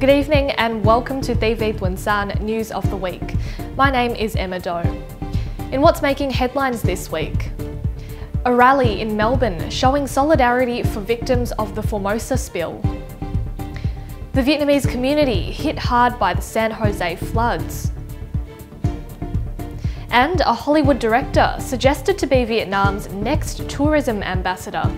Good evening and welcome to TiVi Tuần-san News of the Week. My name is Emma Doe. In what's making headlines this week? A rally in Melbourne showing solidarity for victims of the Formosa spill. The Vietnamese community hit hard by the San Jose floods. And a Hollywood director suggested to be Vietnam's next tourism ambassador.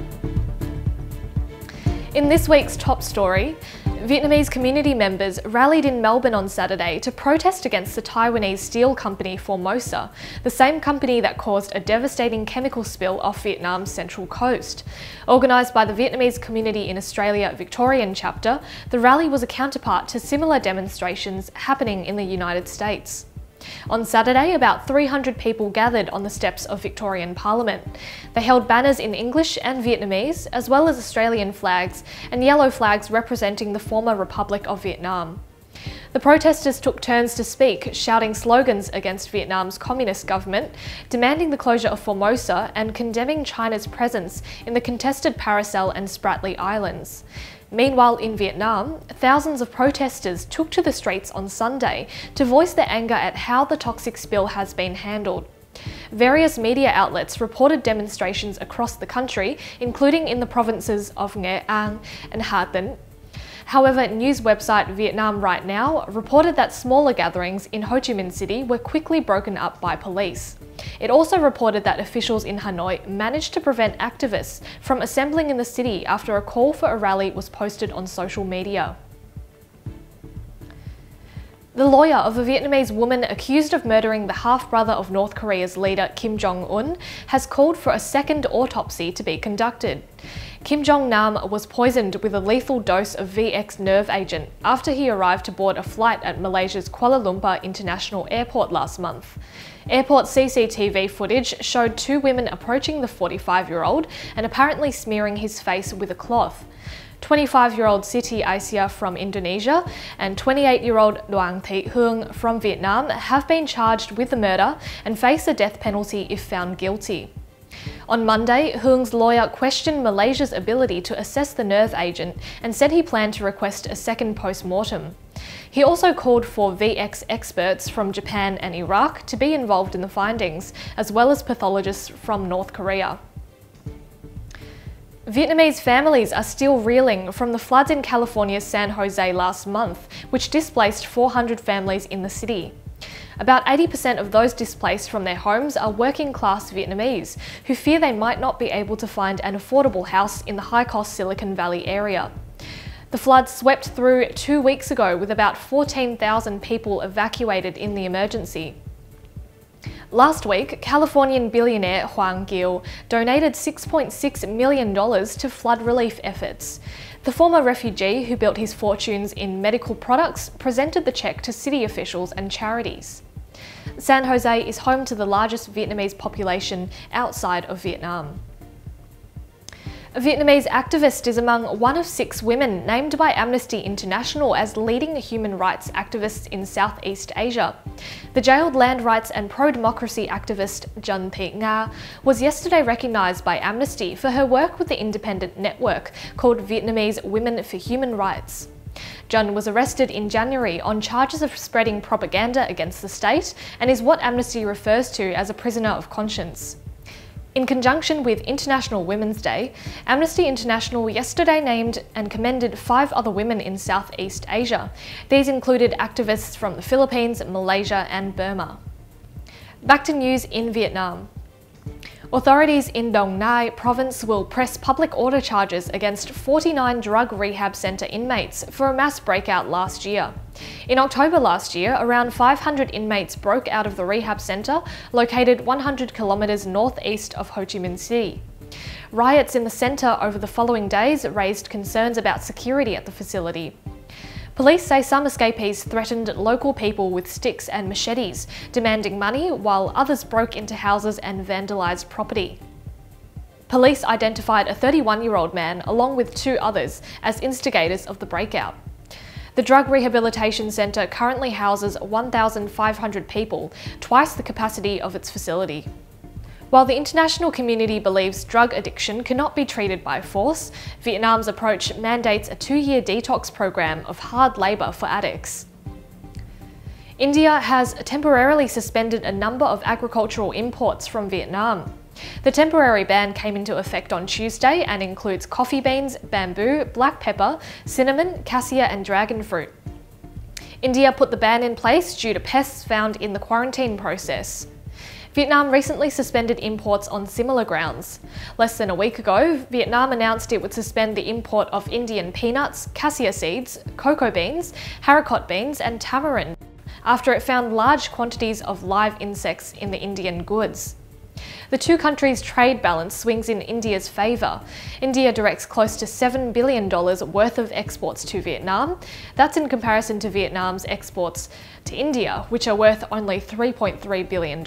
In this week's top story, Vietnamese community members rallied in Melbourne on Saturday to protest against the Taiwanese steel company Formosa, the same company that caused a devastating chemical spill off Vietnam's central coast. Organised by the Vietnamese community in Australia Victorian chapter, the rally was a counterpart to similar demonstrations happening in the United States. On Saturday, about 300 people gathered on the steps of Victorian Parliament. They held banners in English and Vietnamese, as well as Australian flags and yellow flags representing the former Republic of Vietnam. The protesters took turns to speak, shouting slogans against Vietnam's communist government, demanding the closure of Formosa and condemning China's presence in the contested Paracel and Spratly Islands. Meanwhile, in Vietnam, thousands of protesters took to the streets on Sunday to voice their anger at how the toxic spill has been handled. Various media outlets reported demonstrations across the country, including in the provinces of Nghệ An and Hà Tĩnh. However, news website Vietnam Right Now reported that smaller gatherings in Ho Chi Minh City were quickly broken up by police. It also reported that officials in Hanoi managed to prevent activists from assembling in the city after a call for a rally was posted on social media. The lawyer of a Vietnamese woman accused of murdering the half-brother of North Korea's leader Kim Jong-un has called for a second autopsy to be conducted. Kim Jong-nam was poisoned with a lethal dose of VX nerve agent after he arrived to board a flight at Malaysia's Kuala Lumpur International Airport last month. Airport CCTV footage showed two women approaching the 45-year-old and apparently smearing his face with a cloth. 25-year-old Siti Aisyah from Indonesia and 28-year-old Doan Thị Hương from Vietnam have been charged with the murder and face a death penalty if found guilty. On Monday, Hung's lawyer questioned Malaysia's ability to assess the nerve agent and said he planned to request a second post-mortem. He also called for VX experts from Japan and Iraq to be involved in the findings, as well as pathologists from North Korea. Vietnamese families are still reeling from the floods in California's San Jose last month, which displaced 400 families in the city. About 80% of those displaced from their homes are working-class Vietnamese, who fear they might not be able to find an affordable house in the high-cost Silicon Valley area. The floods swept through 2 weeks ago with about 14,000 people evacuated in the emergency. Last week, Californian billionaire Hoàng Kiều donated $6.6 million to flood relief efforts. The former refugee who built his fortunes in medical products presented the check to city officials and charities. San Jose is home to the largest Vietnamese population outside of Vietnam. A Vietnamese activist is among one of 6 women named by Amnesty International as leading human rights activists in Southeast Asia. The jailed land rights and pro-democracy activist Trần Thị Nga was yesterday recognised by Amnesty for her work with the independent network called Vietnamese Women for Human Rights. Trần was arrested in January on charges of spreading propaganda against the state and is what Amnesty refers to as a prisoner of conscience. In conjunction with International Women's Day, Amnesty International yesterday named and commended 5 other women in Southeast Asia. These included activists from the Philippines, Malaysia and Burma. Back to news in Vietnam. Authorities in Dong Nai province will press public order charges against 49 drug rehab centre inmates for a mass breakout last year. In October last year, around 500 inmates broke out of the rehab centre located 100 kilometres northeast of Ho Chi Minh City. Riots in the centre over the following days raised concerns about security at the facility. Police say some escapees threatened local people with sticks and machetes, demanding money, while others broke into houses and vandalised property. Police identified a 31-year-old man along with 2 others as instigators of the breakout. The Drug Rehabilitation Centre currently houses 1,500 people, twice the capacity of its facility. While the international community believes drug addiction cannot be treated by force, Vietnam's approach mandates a 2-year detox program of hard labour for addicts. India has temporarily suspended a number of agricultural imports from Vietnam. The temporary ban came into effect on Tuesday and includes coffee beans, bamboo, black pepper, cinnamon, cassia and dragon fruit. India put the ban in place due to pests found in the quarantine process. Vietnam recently suspended imports on similar grounds. Less than a week ago, Vietnam announced it would suspend the import of Indian peanuts, cassia seeds, cocoa beans, haricot beans and tamarind, after it found large quantities of live insects in the Indian goods. The two countries' trade balance swings in India's favour. India directs close to $7 billion worth of exports to Vietnam. That's in comparison to Vietnam's exports to India, which are worth only $3.3 billion.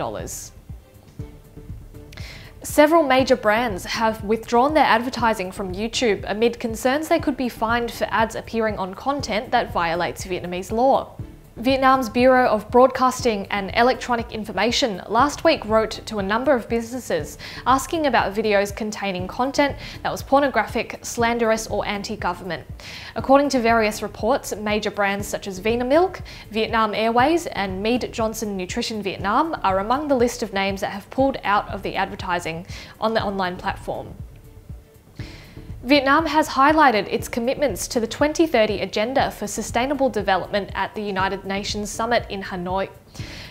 Several major brands have withdrawn their advertising from YouTube amid concerns they could be fined for ads appearing on content that violates Vietnamese law. Vietnam's Bureau of Broadcasting and Electronic Information last week wrote to a number of businesses asking about videos containing content that was pornographic, slanderous or anti-government. According to various reports, major brands such as Vinamilk, Vietnam Airways and Mead Johnson Nutrition Vietnam are among the list of names that have pulled out of the advertising on the online platform. Vietnam has highlighted its commitments to the 2030 Agenda for Sustainable Development at the United Nations Summit in Hanoi.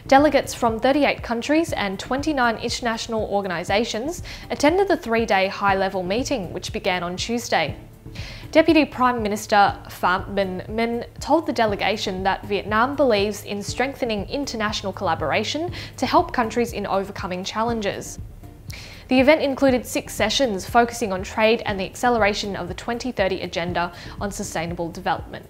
Delegates from 38 countries and 29 international organisations attended the 3-day high-level meeting, which began on Tuesday. Deputy Prime Minister Pham Binh Minh told the delegation that Vietnam believes in strengthening international collaboration to help countries in overcoming challenges. The event included 6 sessions focusing on trade and the acceleration of the 2030 Agenda on Sustainable Development.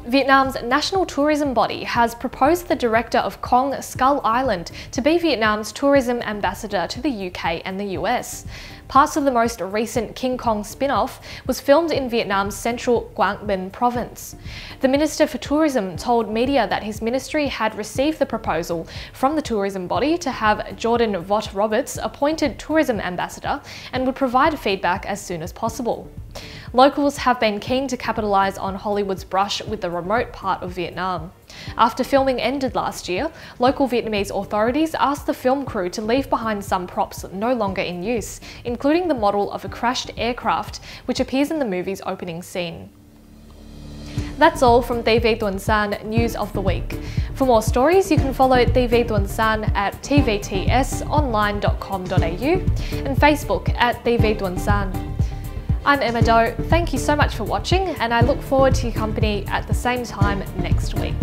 Vietnam's national tourism body has proposed the director of Kong Skull Island to be Vietnam's tourism ambassador to the UK and the US. Parts of the most recent King Kong spin-off was filmed in Vietnam's central Quang Binh province. The Minister for Tourism told media that his ministry had received the proposal from the tourism body to have Jordan Vaught Roberts appointed tourism ambassador and would provide feedback as soon as possible. Locals have been keen to capitalise on Hollywood's brush with the remote part of Vietnam. After filming ended last year, local Vietnamese authorities asked the film crew to leave behind some props no longer in use, including the model of a crashed aircraft, which appears in the movie's opening scene. That's all from TiVi Tuần-san News of the Week. For more stories, you can follow TiVi Tuần-san at tvtsonline.com.au and Facebook at TiVi Tuần-san. I'm Emma Doe, thank you so much for watching and I look forward to your company at the same time next week.